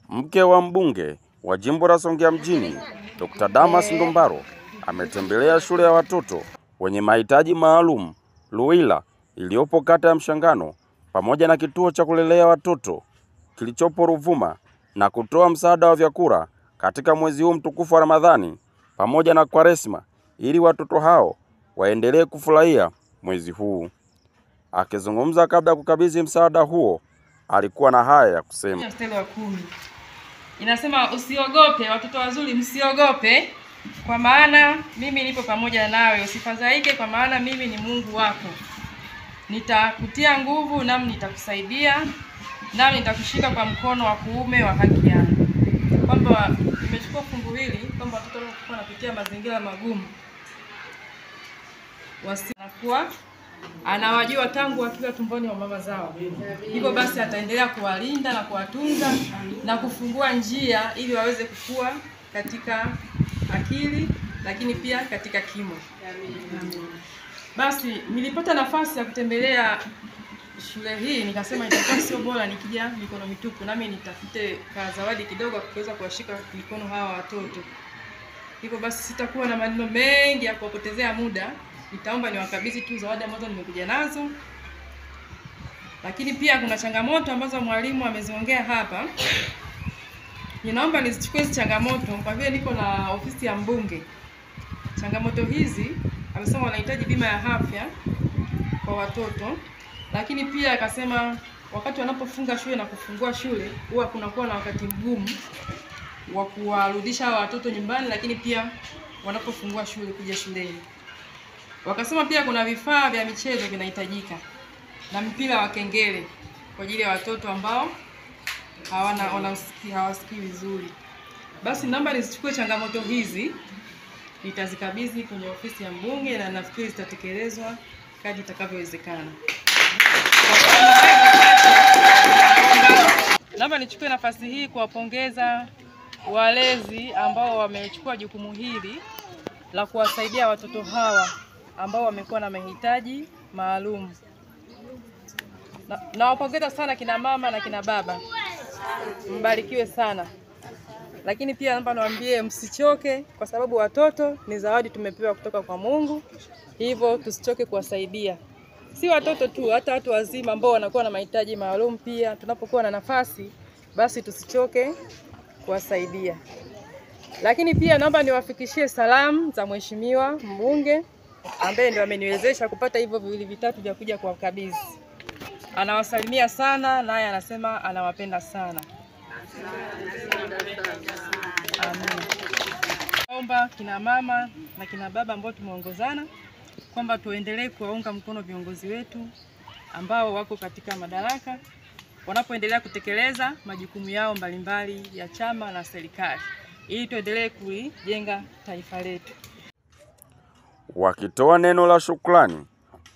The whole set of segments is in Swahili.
Mke wa mbunge wa jimbo la Songea mjini, Dr. Damas Ndumbaro, ametembelea shule ya watoto wenye mahitaji maalum Luila iliyopo kata ya Mshangano pamoja na kituo cha kulelea watoto kilichopo Ruvuma na kutoa msaada wa vyakula katika mwezi huu mtukufu wa Ramadhani pamoja na Kwaresma ili watoto hao waendelee kufurahia mwezi huu. Akizungumza kabla ya kukabidhi msaada huo, alikuwa na haya ya kusema. Mstari wa 10 inasema, usiogope watoto wazuri, msiogope kwa maana mimi nipo pamoja nawe, usifadhaike kwa maana mimi ni Mungu wako. Nitakutia nguvu nami nitakusaidia, nami nitakushika kwa mkono wa kuume wa haki yangu. Kwamba nimechukua fungu hili kwamba watoto wanapokuwa wanapitia mazingira magumu, wasianakuwa anawajua tangu wakiwa tumboni wa mama zao. Hivyo basi ataendelea kuwalinda na kuwatunza na kufungua njia ili waweze kukua katika akili lakini pia katika kimo. Basi nilipata nafasi ya kutembelea shule hii, nikasema itakuwa sio bora nikija mikono mitupu, nami nitafute zawadi kidogo kuweza kuwashika mikono hawa watoto. Hivyo basi sitakuwa na maneno mengi ya kuwapotezea muda. Nitaomba niwakabidhi tu zawadi ambazo nimekuja nazo. Lakini pia kuna changamoto ambazo mwalimu ameziongea hapa. Ninaomba nizichukue hizi changamoto kwa vile niko na ofisi ya mbunge. Changamoto hizi amesema wanahitaji bima ya afya kwa watoto. Lakini pia akasema wakati wanapofunga shule na kufungua shule huwa kunakuwa na wakati mgumu wa kuwarudisha watoto nyumbani, lakini pia wanapofungua shule kuja shuleni. Wakasema pia kuna vifaa vya michezo vinahitajika na mpira wa kengele kwa ajili ya watoto ambao hawasikii vizuri. Basi naomba nizichukue changamoto hizi, nitazikabidhi kwenye ofisi ya mbunge na nafikiri zitatekelezwa kadri itakavyowezekana. Naomba nichukue nafasi hii kuwapongeza walezi ambao wamechukua jukumu hili la kuwasaidia watoto hawa ambao wamekuwa na mahitaji maalum. Nawapongeza sana kina mama na kina baba. Mbarikiwe sana. Lakini pia naomba niwaambie msichoke kwa sababu watoto ni zawadi tumepewa kutoka kwa Mungu. Hivyo tusichoke kuwasaidia. Si watoto tu, hata watu wazima ambao wanakuwa na mahitaji maalum pia tunapokuwa na nafasi basi tusichoke kuwasaidia. Lakini pia naomba niwafikishie salamu za mheshimiwa mbunge ambaye ndio ameniwezesha kupata hivyo viwili vitatu vya kuja kuwakabidhi. Anawasalimia sana naye anasema anawapenda sana. Amen. Naomba kina mama na kina baba ambao tumeongozana kwamba tuendelee kuwaunga mkono viongozi wetu ambao wako katika madaraka wanapoendelea kutekeleza majukumu yao mbalimbali ya chama na serikali ili tuendelee kujenga taifa letu. Wakitoa neno la shukrani,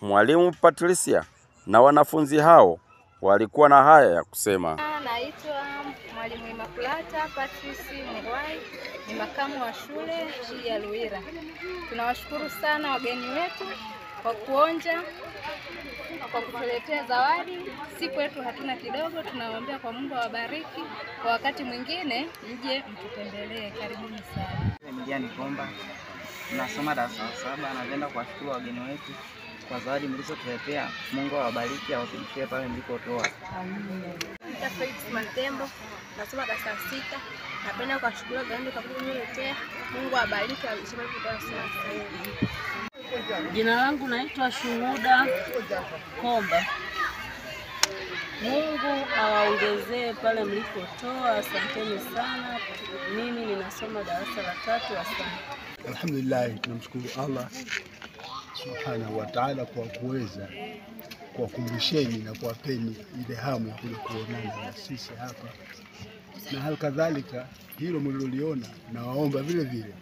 mwalimu Patricia na wanafunzi hao walikuwa na haya ya kusema. Naitwa mwalimu Imakulata Patricia Mngwai, ni makamu wa shule hii ya Luila. Tunawashukuru sana wageni wetu kwa kuonja, kwa kutuletea zawadi. Siku yetu hatuna kidogo, tunawaombea kwa Mungu awabariki. Kwa wakati mwingine mje mtutembelee. Karibuni sana. Mjani Komba, nasoma darasa la 7. Napenda kuwashukuru wageni wetu kwa zawadi mlizotuletea. Mungu awabariki, awazidishie pale mlipotoa. Felix Matembo, nasoma darasa la 6. Napenda kuwashukuru wageni kwa kuniletea. Mungu awabariki, awazidishie pale mlipotoa. Jina langu naitwa Shuhuda Komba. Mungu awaongezee pale mlipotoa. Asanteni sana. Mimi ninasoma darasa la 3. Asante. Alhamdulillah, tunamshukuru Allah Subhanahu wa Ta'ala kwa kuweza kuwakumbusheni na kuwapeni ile hamu ya kuja kuonana na sisi hapa. Na hali kadhalika hilo mliloliona, na waomba vile vile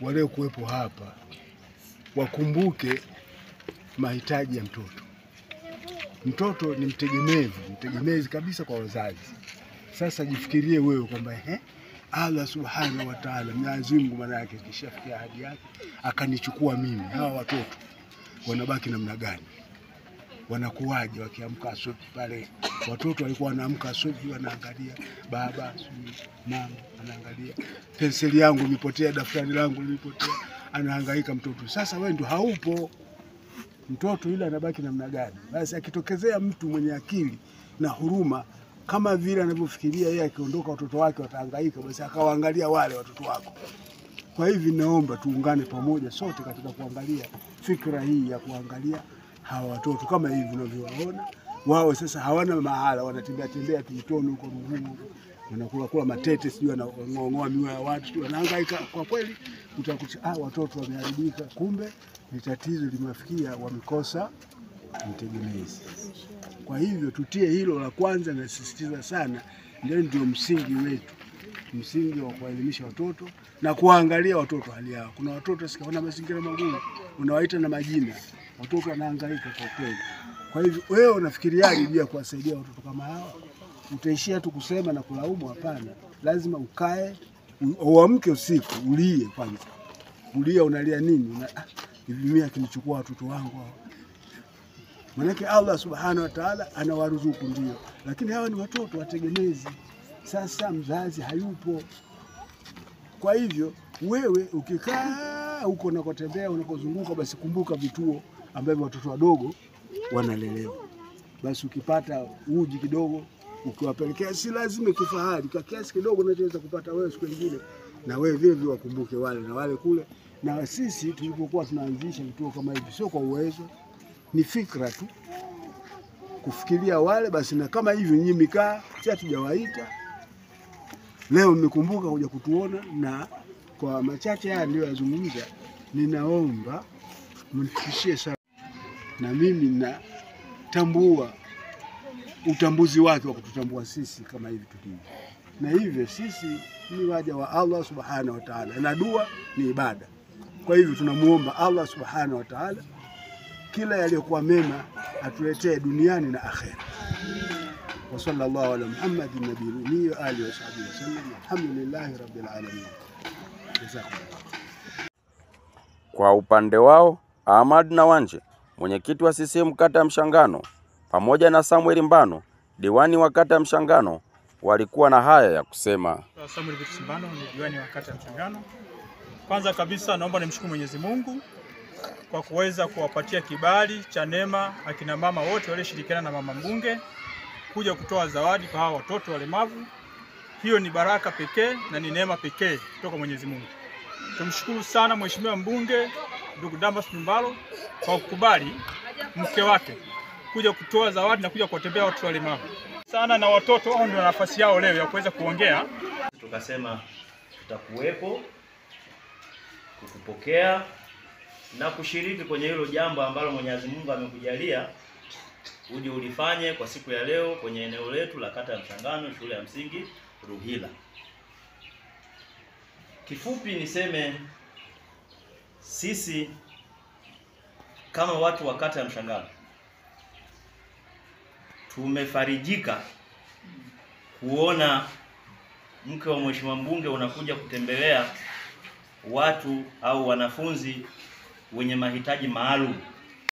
wale kuwepo hapa wakumbuke mahitaji ya mtoto. Mtoto ni mtegemezi kabisa kwa wazazi. Sasa jifikirie wewe kwamba Allah Subhanahu wa Ta'ala, Mwenyezi Mungu maana yake kishafikia ahadi yake akanichukua mimi. Hawa watoto wanabaki namna gani? Wanakuwaje wakiamka asubuhi pale Watoto walikuwa wanaamka asubuhi wanaangalia baba, mama anaangalia penseli yangu imepotea, daftari langu limepotea, anahangaika mtoto. Sasa wewe ndio haupo, mtoto yule anabaki namna gani? Basi akitokezea mtu mwenye akili na huruma kama vile anavyofikiria yeye, akiondoka watoto wake watahangaika, basi akawaangalia wale watoto wako. Kwa hivyo naomba tuungane pamoja sote katika kuangalia fikra hii ya kuangalia hawa watoto kama hivi unavyowaona. Wao sasa hawana mahala, wanatembea tembea kimtoni huko Ruvumu, wanakula matete, sijui wanang'oa miwa ya watu, sijui wanahangaika. Kwa kweli utakuta watoto wameharibika, kumbe ni tatizo limewafikia, wamekosa mtegemezi. Kwa hivyo tutie hilo la kwanza, na sisitiza sana, ndio msingi wetu, msingi wa kuelimisha watoto na kuangalia watoto hali yao. Kuna watoto sikaona mazingira magumu, unawaita na majina, watoto wanahangaika kwa kweli. Kwa hivyo wewe unafikiriaje juu ya kuwasaidia watoto kama hawa? Utaishia tu kusema na kulaumu? Hapana, lazima ukae, uamke usiku, ulie kwanza. Ulia, unalia nini? Hivi mimi akinichukua watoto wangu hao. Manake Allah subhanahu wa ta'ala anawaruzuku ndio, lakini hawa ni watoto wategemezi. Sasa mzazi hayupo. Kwa hivyo wewe ukikaa huko unakotembea, unakozunguka, basi kumbuka vituo ambavyo watoto wadogo wanalelewa. Basi ukipata uji kidogo ukiwapelekea, si lazima kifahari, kwa kiasi kidogo unachoweza kupata wewe siku nyingine, na wewe vile wakumbuke wale na wale kule. Na sisi tulipokuwa tunaanzisha vituo kama hivi, sio kwa uwezo, ni fikra tu, kufikiria wale basi. Na kama hivi nyinyi mkaa, si hatujawaita leo, mmekumbuka kuja kutuona, na kwa machache haya ndio yazungumza, ninaomba mnifikishie sana, na mimi natambua utambuzi wake wa kututambua sisi kama hivi tulivyo. Na hivyo sisi ni waja wa Allah subhanahu wa ta'ala, na dua ni ibada. Kwa hivyo tunamuomba Allah subhanahu wa ta'ala kila yaliyokuwa mema atuletee duniani na akhera. Wa sallallahu ala Muhammadin nabiyyi wa alihi wa sahbihi wasallam. Alhamdulillahi rabbil alamin. Kwa upande wao, Ahmad Nawanje, mwenyekiti wa CCM kata ya Mshangano, pamoja na Samuel Mbano, diwani wa kata ya Mshangano, walikuwa na haya ya kusema. Samuel Mbano ni diwani wa kata ya Mshangano. Kwanza kabisa naomba nimshukuru Mwenyezi Mungu kwa kuweza kuwapatia kibali cha neema akina mama wote walioshirikiana na mama mbunge kuja kutoa zawadi kwa hawa watoto walemavu. Hiyo ni baraka pekee na ni neema pekee kutoka Mwenyezi Mungu. Tumshukuru sana Mheshimiwa mbunge ndugu Damas Ndumbaro kwa kukubali mke wake kuja kutoa zawadi na kuja kuwatembea watu walemavu sana, na watoto wao ndio nafasi yao leo ya kuweza kuongea. Tukasema tutakuwepo kukupokea na kushiriki kwenye hilo jambo ambalo Mwenyezi Mungu amekujalia uje ulifanye kwa siku ya leo kwenye eneo letu la kata ya Mshangano, shule ya msingi Ruhila. Kifupi niseme sisi kama watu wa kata ya Mshangano tumefarijika kuona mke wa Mheshimiwa mbunge unakuja kutembelea watu au wanafunzi wenye mahitaji maalum.